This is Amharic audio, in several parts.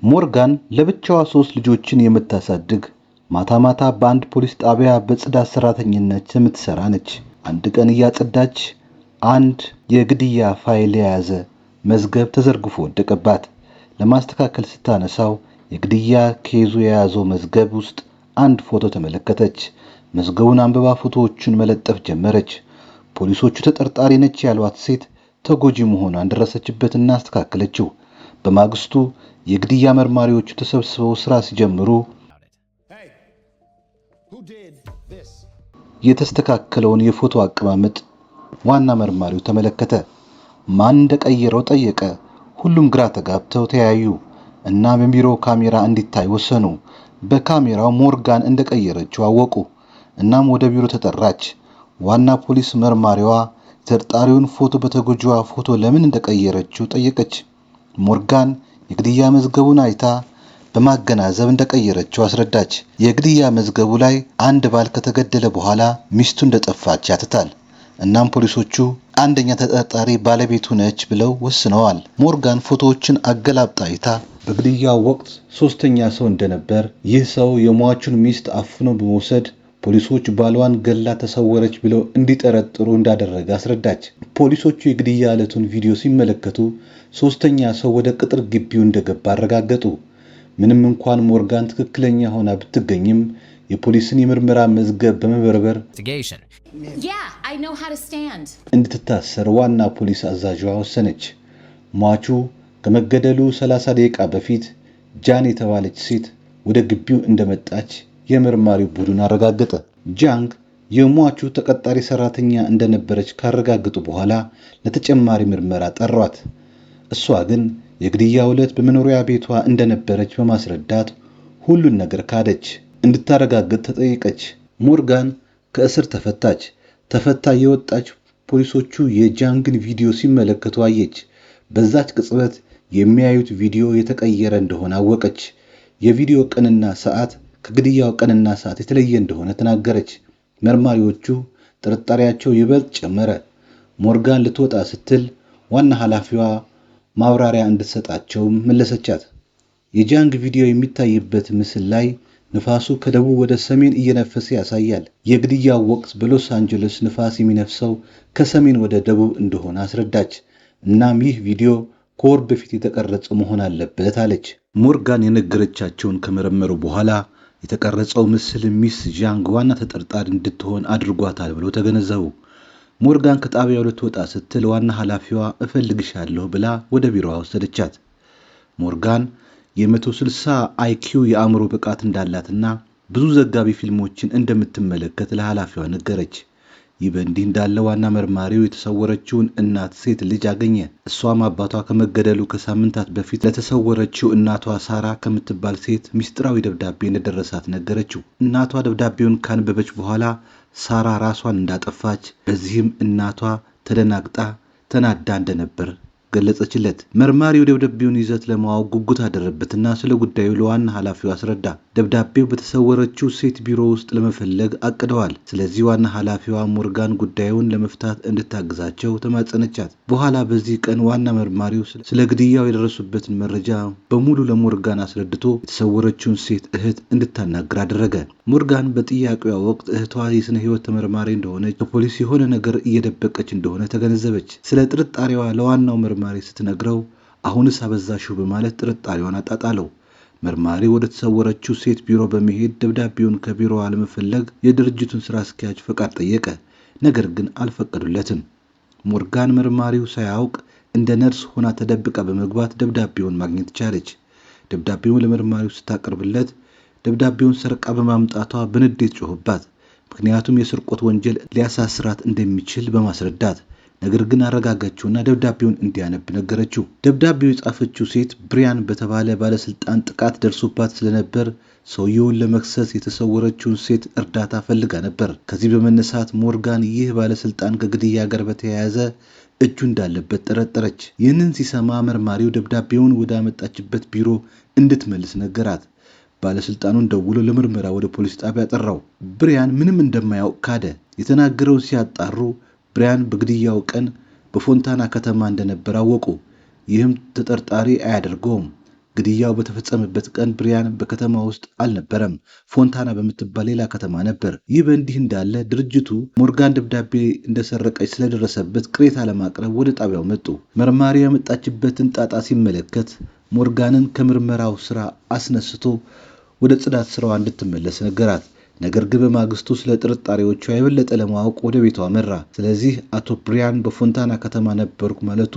ሞርጋን ለብቻዋ 3 ልጆችን የምታሳድግ ማታ ማታ በአንድ ፖሊስ ጣቢያ በጽዳት ሰራተኝነት የምትሰራ ነች። አንድ ቀን እያጸዳች አንድ የግድያ ፋይል የያዘ መዝገብ ተዘርግፎ ወደቀባት። ለማስተካከል ስታነሳው የግድያ ኬዙ የያዘው መዝገብ ውስጥ አንድ ፎቶ ተመለከተች። መዝገቡን አንብባ ፎቶዎቹን መለጠፍ ጀመረች። ፖሊሶቹ ተጠርጣሪ ነች ያሏት ሴት ተጎጂ መሆኗን ደረሰችበትና አስተካከለችው። በማግስቱ የግድያ መርማሪዎቹ ተሰብስበው ስራ ሲጀምሩ የተስተካከለውን የፎቶ አቀማመጥ ዋና መርማሪው ተመለከተ። ማን እንደቀየረው ጠየቀ። ሁሉም ግራ ተጋብተው ተያዩ እና በቢሮው ካሜራ እንዲታይ ወሰኑ። በካሜራው ሞርጋን እንደቀየረችው አወቁ። እናም ወደ ቢሮ ተጠራች። ዋና ፖሊስ መርማሪዋ ተጠርጣሪውን ፎቶ በተጎጂዋ ፎቶ ለምን እንደቀየረችው ጠየቀች። ሞርጋን የግድያ መዝገቡን አይታ በማገናዘብ እንደቀየረችው አስረዳች። የግድያ መዝገቡ ላይ አንድ ባል ከተገደለ በኋላ ሚስቱ እንደጠፋች ያትታል። እናም ፖሊሶቹ አንደኛ ተጠርጣሪ ባለቤቱ ነች ብለው ወስነዋል። ሞርጋን ፎቶዎችን አገላብጣ አይታ በግድያው ወቅት ሶስተኛ ሰው እንደነበር፣ ይህ ሰው የሟቹን ሚስት አፍኖ በመውሰድ ፖሊሶች ባሏን ገላ ተሰወረች ብለው እንዲጠረጥሩ እንዳደረገ አስረዳች። ፖሊሶቹ የግድያ ዕለቱን ቪዲዮ ሲመለከቱ ሶስተኛ ሰው ወደ ቅጥር ግቢው እንደገባ አረጋገጡ። ምንም እንኳን ሞርጋን ትክክለኛ ሆና ብትገኝም የፖሊስን የምርመራ መዝገብ በመበርበር እንድትታሰር ዋና ፖሊስ አዛዥዋ ወሰነች። ሟቹ ከመገደሉ 30 ደቂቃ በፊት ጃን የተባለች ሴት ወደ ግቢው እንደመጣች የምርማሪው ቡድን አረጋገጠ። ጃንግ የሟቹ ተቀጣሪ ሰራተኛ እንደነበረች ካረጋገጡ በኋላ ለተጨማሪ ምርመራ ጠሯት። እሷ ግን የግድያው ዕለት በመኖሪያ ቤቷ እንደነበረች በማስረዳት ሁሉን ነገር ካደች። እንድታረጋግጥ ተጠየቀች። ሞርጋን ከእስር ተፈታች። ተፈታ የወጣች ፖሊሶቹ የጃንግን ቪዲዮ ሲመለከቱ አየች። በዛች ቅጽበት የሚያዩት ቪዲዮ የተቀየረ እንደሆነ አወቀች። የቪዲዮ ቀንና ሰዓት ከግድያው ቀንና ሰዓት የተለየ እንደሆነ ተናገረች። መርማሪዎቹ ጥርጣሬያቸው ይበልጥ ጨመረ። ሞርጋን ልትወጣ ስትል ዋና ኃላፊዋ ማብራሪያ እንድትሰጣቸው መለሰቻት። የጃንግ ቪዲዮ የሚታይበት ምስል ላይ ንፋሱ ከደቡብ ወደ ሰሜን እየነፈሰ ያሳያል። የግድያው ወቅት በሎስ አንጀለስ ንፋስ የሚነፍሰው ከሰሜን ወደ ደቡብ እንደሆነ አስረዳች። እናም ይህ ቪዲዮ ከወር በፊት የተቀረጸ መሆን አለበት አለች። ሞርጋን የነገረቻቸውን ከመረመሩ በኋላ የተቀረጸው ምስል ሚስ ጃንግ ዋና ተጠርጣሪ እንድትሆን አድርጓታል ብለው ተገነዘቡ። ሞርጋን ከጣቢያው ልትወጣ ስትል ዋና ኃላፊዋ እፈልግሻለሁ ብላ ወደ ቢሮዋ ወሰደቻት። ሞርጋን የ160 አይኪው የአእምሮ ብቃት እንዳላትና ብዙ ዘጋቢ ፊልሞችን እንደምትመለከት ለኃላፊዋ ነገረች። ይህ በእንዲህ እንዳለ ዋና መርማሪው የተሰወረችውን እናት ሴት ልጅ አገኘ። እሷም አባቷ ከመገደሉ ከሳምንታት በፊት ለተሰወረችው እናቷ ሳራ ከምትባል ሴት ሚስጥራዊ ደብዳቤ እንደደረሳት ነገረችው። እናቷ ደብዳቤውን ካነበበች በኋላ ሳራ ራሷን እንዳጠፋች፣ በዚህም እናቷ ተደናግጣ ተናዳ እንደነበር ገለጸችለት። መርማሪው ደብዳቤውን ይዘት ለማወቅ ጉጉት አደረበትና ስለ ጉዳዩ ለዋና ኃላፊው አስረዳ። ደብዳቤው በተሰወረችው ሴት ቢሮ ውስጥ ለመፈለግ አቅደዋል። ስለዚህ ዋና ኃላፊዋ ሞርጋን ጉዳዩን ለመፍታት እንድታግዛቸው ተማጸነቻት። በኋላ በዚህ ቀን ዋና መርማሪው ስለ ግድያው የደረሱበትን መረጃ በሙሉ ለሞርጋን አስረድቶ የተሰወረችውን ሴት እህት እንድታናግር አደረገ። ሞርጋን በጥያቄዋ ወቅት እህቷ የስነ ህይወት ተመርማሪ እንደሆነች ከፖሊስ የሆነ ነገር እየደበቀች እንደሆነ ተገነዘበች። ስለ ጥርጣሬዋ ለዋናው መርማሪ ስትነግረው አሁንስ አበዛሽው በማለት ጥርጣሬዋን አጣጣለው። መርማሪ ወደ ተሰወረችው ሴት ቢሮ በመሄድ ደብዳቤውን ከቢሮዋ ለመፈለግ የድርጅቱን ስራ አስኪያጅ ፈቃድ ጠየቀ። ነገር ግን አልፈቀዱለትም። ሞርጋን መርማሪው ሳያውቅ እንደ ነርስ ሆና ተደብቃ በመግባት ደብዳቤውን ማግኘት ቻለች። ደብዳቤውን ለመርማሪው ስታቀርብለት ደብዳቤውን ሰርቃ በማምጣቷ በንዴት ጮህባት። ምክንያቱም የስርቆት ወንጀል ሊያሳስራት እንደሚችል በማስረዳት ነገር ግን አረጋጋችውና ደብዳቤውን እንዲያነብ ነገረችው። ደብዳቤው የጻፈችው ሴት ብሪያን በተባለ ባለስልጣን ጥቃት ደርሶባት ስለነበር ሰውየውን ለመክሰስ የተሰወረችውን ሴት እርዳታ ፈልጋ ነበር። ከዚህ በመነሳት ሞርጋን ይህ ባለስልጣን ከግድያ ጋር በተያያዘ እጁ እንዳለበት ጠረጠረች። ይህንን ሲሰማ መርማሪው ደብዳቤውን ወደ አመጣችበት ቢሮ እንድትመልስ ነገራት። ባለስልጣኑን ደውሎ ለምርመራ ወደ ፖሊስ ጣቢያ ጠራው። ብሪያን ምንም እንደማያውቅ ካደ። የተናገረውን ሲያጣሩ ብሪያን በግድያው ቀን በፎንታና ከተማ እንደነበር አወቁ። ይህም ተጠርጣሪ አያደርገውም። ግድያው በተፈጸመበት ቀን ብሪያን በከተማ ውስጥ አልነበረም፣ ፎንታና በምትባል ሌላ ከተማ ነበር። ይህ በእንዲህ እንዳለ ድርጅቱ ሞርጋን ደብዳቤ እንደሰረቀች ስለደረሰበት ቅሬታ ለማቅረብ ወደ ጣቢያው መጡ። መርማሪው የመጣችበትን ጣጣ ሲመለከት ሞርጋንን ከምርመራው ስራ አስነስቶ ወደ ጽዳት ስራዋ እንድትመለስ ነገራት። ነገር ግን በማግስቱ ስለ ጥርጣሬዎቿ የበለጠ ለማወቅ ወደ ቤቷ አመራ። ስለዚህ አቶ ብሪያን በፎንታና ከተማ ነበርኩ ማለቱ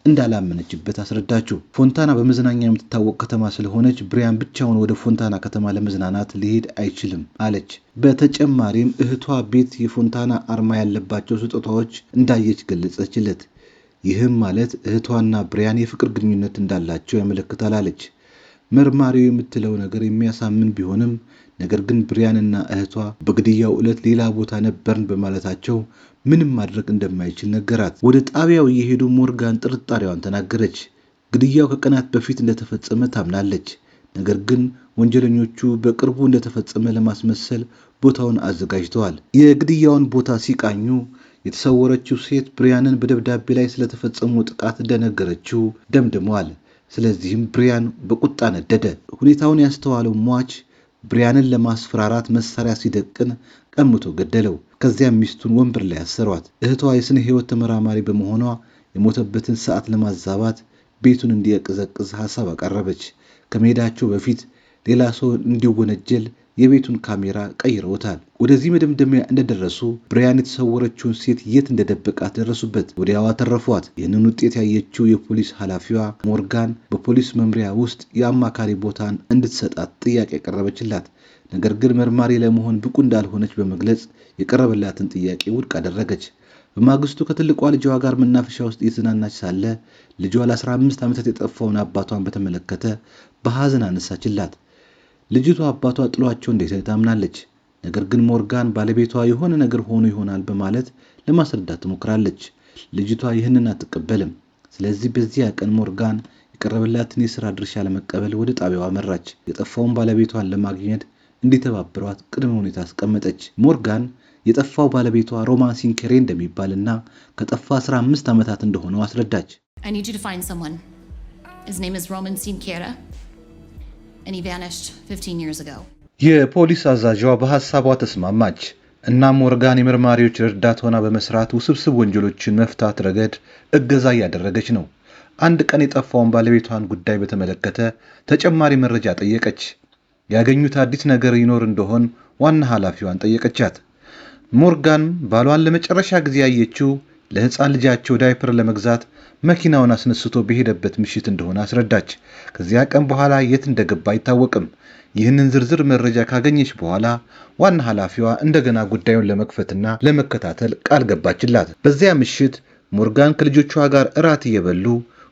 እንዳላመነችበት አስረዳችው። ፎንታና በመዝናኛ የምትታወቅ ከተማ ስለሆነች ብሪያን ብቻውን ወደ ፎንታና ከተማ ለመዝናናት ሊሄድ አይችልም አለች። በተጨማሪም እህቷ ቤት የፎንታና አርማ ያለባቸው ስጦታዎች እንዳየች ገለጸችለት። ይህም ማለት እህቷና ብሪያን የፍቅር ግንኙነት እንዳላቸው ያመለክታል አለች። መርማሪው የምትለው ነገር የሚያሳምን ቢሆንም ነገር ግን ብሪያንና እህቷ በግድያው ዕለት ሌላ ቦታ ነበርን በማለታቸው ምንም ማድረግ እንደማይችል ነገራት። ወደ ጣቢያው እየሄዱ ሞርጋን ጥርጣሬዋን ተናገረች። ግድያው ከቀናት በፊት እንደተፈጸመ ታምናለች። ነገር ግን ወንጀለኞቹ በቅርቡ እንደተፈጸመ ለማስመሰል ቦታውን አዘጋጅተዋል። የግድያውን ቦታ ሲቃኙ የተሰወረችው ሴት ብሪያንን በደብዳቤ ላይ ስለተፈጸመው ጥቃት እንደነገረችው ደምድመዋል። ስለዚህም ብሪያን በቁጣ ነደደ። ሁኔታውን ያስተዋለው ሟች ብሪያንን ለማስፈራራት መሳሪያ ሲደቅን ቀምቶ ገደለው። ከዚያም ሚስቱን ወንበር ላይ አሰሯት። እህቷ የስነ ሕይወት ተመራማሪ በመሆኗ የሞተበትን ሰዓት ለማዛባት ቤቱን እንዲቀዘቅዝ ሐሳብ አቀረበች። ከመሄዳቸው በፊት ሌላ ሰው እንዲወነጀል የቤቱን ካሜራ ቀይረውታል። ወደዚህ መደምደሚያ እንደደረሱ ብሪያን የተሰወረችውን ሴት የት እንደደበቃት ደረሱበት። ወዲያው አተረፏት። ይህንን ውጤት ያየችው የፖሊስ ኃላፊዋ ሞርጋን በፖሊስ መምሪያ ውስጥ የአማካሪ ቦታን እንድትሰጣት ጥያቄ ቀረበችላት። ነገር ግን መርማሪ ለመሆን ብቁ እንዳልሆነች በመግለጽ የቀረበላትን ጥያቄ ውድቅ አደረገች። በማግስቱ ከትልቋ ልጇ ጋር መናፈሻ ውስጥ እየተዝናናች ሳለ ልጇ ለ15 ዓመታት የጠፋውን አባቷን በተመለከተ በሐዘን አነሳችላት። ልጅቷ አባቷ ጥሏቸው እንደሄደ ታምናለች። ነገር ግን ሞርጋን ባለቤቷ የሆነ ነገር ሆኖ ይሆናል በማለት ለማስረዳት ትሞክራለች። ልጅቷ ይህንን አትቀበልም። ስለዚህ በዚያ ቀን ሞርጋን የቀረበላትን የሥራ ድርሻ ለመቀበል ወደ ጣቢያው አመራች። የጠፋውን ባለቤቷን ለማግኘት እንዲተባበሯት ቅድመ ሁኔታ አስቀመጠች። ሞርጋን የጠፋው ባለቤቷ ሮማን ሲንኬሬ እንደሚባልና ከጠፋ 15 ዓመታት እንደሆነው አስረዳች። I need you to find someone. His name is Roman Sinkera. And he vanished 15 years ago. የፖሊስ አዛዧ በሐሳቧ ተስማማች እና ሞርጋን የመርማሪዎች ረዳት ሆና በመስራት ውስብስብ ወንጀሎችን መፍታት ረገድ እገዛ እያደረገች ነው። አንድ ቀን የጠፋውን ባለቤቷን ጉዳይ በተመለከተ ተጨማሪ መረጃ ጠየቀች። ያገኙት አዲስ ነገር ይኖር እንደሆን ዋና ኃላፊዋን ጠየቀቻት። ሞርጋን ባሏን ለመጨረሻ ጊዜ ያየችው ለሕፃን ልጃቸው ዳይፐር ለመግዛት መኪናውን አስነስቶ በሄደበት ምሽት እንደሆነ አስረዳች። ከዚያ ቀን በኋላ የት እንደገባ አይታወቅም። ይህንን ዝርዝር መረጃ ካገኘች በኋላ ዋና ኃላፊዋ እንደገና ጉዳዩን ለመክፈትና ለመከታተል ቃል ገባችላት። በዚያ ምሽት ሞርጋን ከልጆቿ ጋር እራት እየበሉ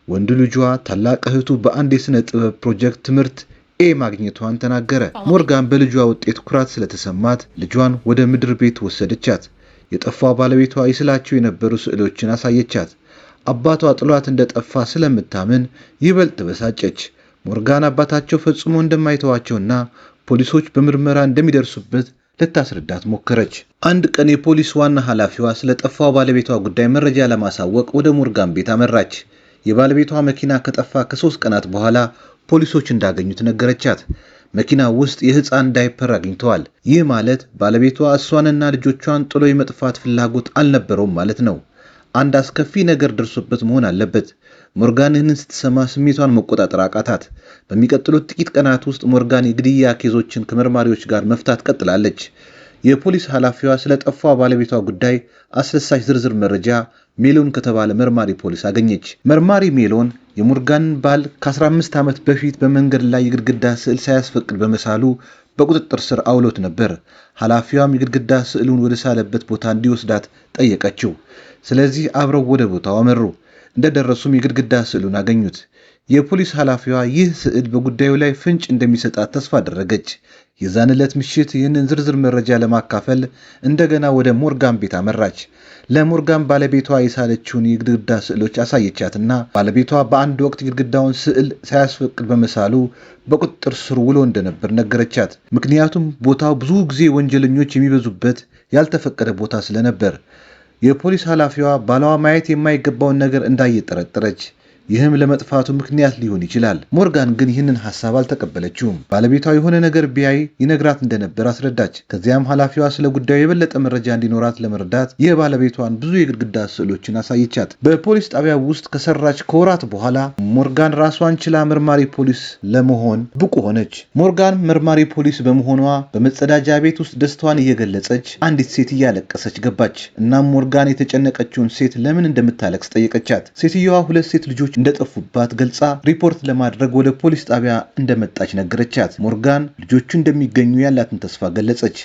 ወንድ ልጇ ታላቅ እህቱ በአንድ የሥነ ጥበብ ፕሮጀክት ትምህርት ኤ ማግኘቷን ተናገረ። ሞርጋን በልጇ ውጤት ኩራት ስለተሰማት ልጇን ወደ ምድር ቤት ወሰደቻት። የጠፋው ባለቤቷ ይስላቸው የነበሩ ስዕሎችን አሳየቻት። አባቷ ጥሏት እንደጠፋ ስለምታምን ይበልጥ በሳጨች። ሞርጋን አባታቸው ፈጽሞ እንደማይተዋቸውና ፖሊሶች በምርመራ እንደሚደርሱበት ልታስረዳት ሞከረች። አንድ ቀን የፖሊስ ዋና ኃላፊዋ ስለጠፋው ባለቤቷ ጉዳይ መረጃ ለማሳወቅ ወደ ሞርጋን ቤት አመራች። የባለቤቷ መኪና ከጠፋ ከ3 ቀናት በኋላ ፖሊሶች እንዳገኙት ነገረቻት። መኪና ውስጥ የሕፃን ዳይፐር አግኝተዋል። ይህ ማለት ባለቤቷ እሷንና ልጆቿን ጥሎ የመጥፋት ፍላጎት አልነበረውም ማለት ነው። አንድ አስከፊ ነገር ደርሶበት መሆን አለበት። ሞርጋን ይህንን ስትሰማ ስሜቷን መቆጣጠር አቃታት። በሚቀጥሉት ጥቂት ቀናት ውስጥ ሞርጋን የግድያ ኬዞችን ከመርማሪዎች ጋር መፍታት ቀጥላለች። የፖሊስ ኃላፊዋ ስለጠፋው ባለቤቷ ጉዳይ አስደሳች ዝርዝር መረጃ ሜሎን ከተባለ መርማሪ ፖሊስ አገኘች። መርማሪ ሜሎን የሞርጋንን ባል ከ15 ዓመት በፊት በመንገድ ላይ የግድግዳ ስዕል ሳያስፈቅድ በመሳሉ በቁጥጥር ስር አውሎት ነበር። ኃላፊዋም የግድግዳ ስዕሉን ወደ ሳለበት ቦታ እንዲወስዳት ጠየቀችው። ስለዚህ አብረው ወደ ቦታው አመሩ። እንደደረሱም የግድግዳ ስዕሉን አገኙት። የፖሊስ ኃላፊዋ ይህ ስዕል በጉዳዩ ላይ ፍንጭ እንደሚሰጣት ተስፋ አደረገች። የዛን ዕለት ምሽት ይህንን ዝርዝር መረጃ ለማካፈል እንደገና ወደ ሞርጋን ቤት አመራች። ለሞርጋን ባለቤቷ የሳለችውን የግድግዳ ስዕሎች አሳየቻትና ባለቤቷ በአንድ ወቅት የግድግዳውን ስዕል ሳያስፈቅድ በመሳሉ በቁጥጥር ስር ውሎ እንደነበር ነገረቻት። ምክንያቱም ቦታው ብዙ ጊዜ ወንጀለኞች የሚበዙበት ያልተፈቀደ ቦታ ስለነበር። የፖሊስ ኃላፊዋ ባሏ ማየት የማይገባውን ነገር እንዳየጠረጠረች። ይህም ለመጥፋቱ ምክንያት ሊሆን ይችላል። ሞርጋን ግን ይህንን ሐሳብ አልተቀበለችውም። ባለቤቷ የሆነ ነገር ቢያይ ይነግራት እንደነበር አስረዳች። ከዚያም ኃላፊዋ ስለ ጉዳዩ የበለጠ መረጃ እንዲኖራት ለመርዳት የባለቤቷን ብዙ የግድግዳ ስዕሎችን አሳየቻት። በፖሊስ ጣቢያ ውስጥ ከሰራች ከወራት በኋላ ሞርጋን ራሷን ችላ መርማሪ ፖሊስ ለመሆን ብቁ ሆነች። ሞርጋን መርማሪ ፖሊስ በመሆኗ በመጸዳጃ ቤት ውስጥ ደስታዋን እየገለጸች አንዲት ሴት እያለቀሰች ገባች። እናም ሞርጋን የተጨነቀችውን ሴት ለምን እንደምታለቅስ ጠየቀቻት። ሴትየዋ 2 ሴት ልጆች እንደጠፉባት ገልጻ ሪፖርት ለማድረግ ወደ ፖሊስ ጣቢያ እንደመጣች ነገረቻት። ሞርጋን ልጆቹ እንደሚገኙ ያላትን ተስፋ ገለጸች።